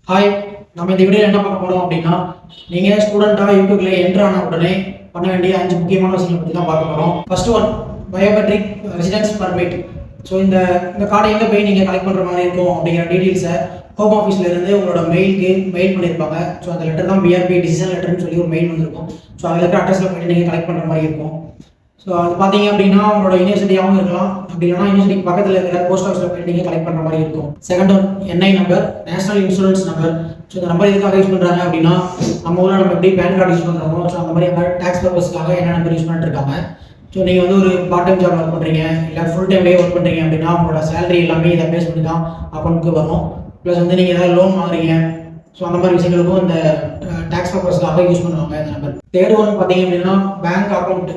Hi, நம்ம இந்த வீடியோவில் என்ன பார்க்க போகிறோம் அப்படின்னா, நீங்கள் ஸ்டூடெண்ட்டாக யூடியூப்ல என்ட்ரு ஆன உடனே பண்ண வேண்டிய 5 முக்கியமான விஷயங்களை பற்றி தான் பார்க்க போகிறோம். First one, biometric residence permit. So இந்த கார்டை எங்கே போய் நீங்கள் கலெக்ட் பண்ணுற மாதிரி இருக்கும் அப்படிங்கிற டீட்டெயில்ஸை ஹோம் ஆஃபீஸில் இருந்து உங்களோட மெயிலுக்கு மெயில் பண்ணியிருப்பாங்க. ஸோ அந்த லெட்டர் தான் பிஆர்பி டிசிஷன் லெட்டர்னு சொல்லி ஒரு மெயில் வந்திருக்கும். ஸோ அதில் இருக்கிற அட்ரஸில் போய்ட்டு நீங்கள் கலெக்ட் பண்ணுற மாதிரி இருக்கும். ஸோ அது பார்த்தீங்க அப்படின்னா உங்களோட யூனிவர்சிட்டியாகவும் இருக்கலாம், அப்படி இல்லைனா யூனிவர்சிட்டிக்கு பக்கத்தில் இருக்கிற போஸ்ட் ஆஃபீஸில் போய்ட்டு நீங்கள் கலெக்ட் பண்ணுற மாதிரி இருக்கும். Second one, NI number, national insurance number. So இந்த நம்பர் எதுக்காக யூஸ் பண்ணுறாங்க அப்படின்னா, நம்ம ஊரில் நம்ம எப்படி பேன் கார்டு யூஸ் பண்ணுறோமோ, ஸோ அந்த மாதிரி டேக்ஸ் பர்பஸ்க்காக என்ன நம்பர் யூஸ் பண்ணிட்டு இருக்காங்க. ஸோ நீங்கள் வந்து ஒரு பார்ட் டைம் ஜாப் ஒர்க் பண்ணுறீங்க, இல்லை ஃபுல் டைம்லேயே ஒர்க் பண்ணுறீங்க அப்படின்னா உங்களோட சேலரி எல்லாமே இதை பேஸ் பண்ணி தான் அக்கௌண்ட்டுக்கு வரும். ப்ளஸ் வந்து நீங்கள் ஏதாவது லோன் வாங்குறீங்க, ஸோ அந்த மாதிரி விஷயங்களுக்கும் இந்த டேக்ஸ் பர்பஸ்க்காக யூஸ் பண்ணுவாங்க இந்த நம்பர். தேர்ட் ஒன் பார்த்தீங்க அப்படின்னா பேங்க் அக்கௌண்ட்.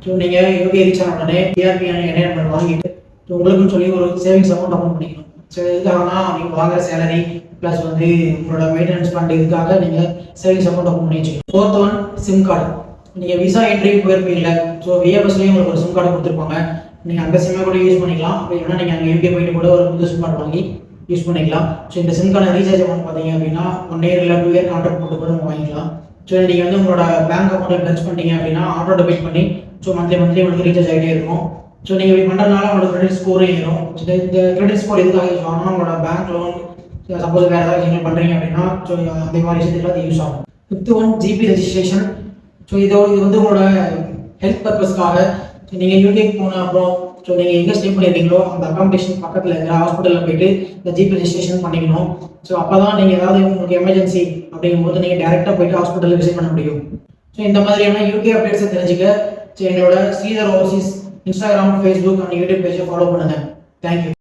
ஸோ நீங்கள் யூகே ரீச் ஆன உடனே பிஆர்பி என்ஐ நம்பர் வாங்கிட்டு ஸோ உங்களுக்குன்னு சொல்லி ஒரு சேவிங்ஸ் அக்கௌண்ட் ஓப்பன் பண்ணிக்கணும். ஸோ இதுக்காகனா நீங்கள் வாங்குற சேலரி ப்ளஸ் வந்து உங்களோட மெயின்டெனன்ஸ் ஃபண்ட் இதுக்காக நீங்கள் சேவிங்ஸ் அக்கௌண்ட் ஓப்பன் பண்ணி வச்சுக்கணும். Fourth one, sim card. நீங்கள் விசா என்ட்ரிக்கு போயிருப்பீங்களா, ஸோ விஏஎஸ்லேயும் உங்களுக்கு ஒரு சிம் கார்டு கொடுத்துருப்பாங்க. நீங்கள் அந்த சிம்மை கூட யூஸ் பண்ணிக்கலாம், அப்படி இல்லைனா நீங்கள் அங்கே யூகே போயிட்டு கூட ஒரு புது சிம் கார்டு வாங்கி யூஸ் பண்ணிக்கலாம். ஸோ இந்த சிம் கார்டு ரீசார்ஜ் அமௌண்ட் பார்த்தீங்க அப்படின்னா 1 year இல்லை 2 year கான்ட்ராக்ட் போட்டு கூட நம்ம வாங்கிக்கலாம். ஸோ நீங்கள் வந்து உங்களோட பேங்க் அக்கௌண்ட்டில் டச் பண்ணிட்டீங்க அப்படின்னா ஆட்டோ டெபிட் பண்ணி ஸோ மந்த்லி உங்களுக்கு ரீசார்ஜ் ஆகிட்டே இருக்கும். ஸோ நீங்கள் இப்படி பண்ணுறதுனால உங்களுக்கு கிரெடிட் ஸ்கோரும் ஏறும். இந்த கிரெடிட் ஸ்கோர் எதுக்காக யூஸ் ஆகணும், உங்களோட பேங்க் லோன் சப்போஸ் வேறு ஏதாவது நீங்கள் பண்ணுறீங்க அப்படின்னா ஸோ அந்த மாதிரி விஷயத்துக்கு அது யூஸ் ஆகும். Fifth one, GB registration. So இது வந்து உங்களோட ஹெல்த் பர்பஸ்க்காக நீங்கள் யூகேக்கு போன அப்புறம் ஸோ நீங்கள் எங்கே ஸ்டே பண்ணியிருக்கீங்களோ அந்த அகாமடேஷன் பக்கத்தில் இருக்கிற ஹாஸ்பிட்டலில் போயிட்டு இந்த ஜிபி ரெஜிஸ்ட்ரேஷன் பண்ணிக்கணும். ஸோ அப்போ தான் நீங்கள் ஏதாவது உங்களுக்கு எமர்ஜென்சி அப்படிங்கும்போது நீங்கள் டேரெக்டாக போயிட்டு ஹாஸ்பிட்டலில் விசிட் பண்ண முடியும். ஸோ இந்த மாதிரியான யூகே அப்டேட்ஸை தெரிஞ்சுக்க ஸோ எங்களோட Sridhar Overseas Instagram, Facebook and YouTube பேஜை ஃபாலோ பண்ணுங்கள். தேங்க்யூ.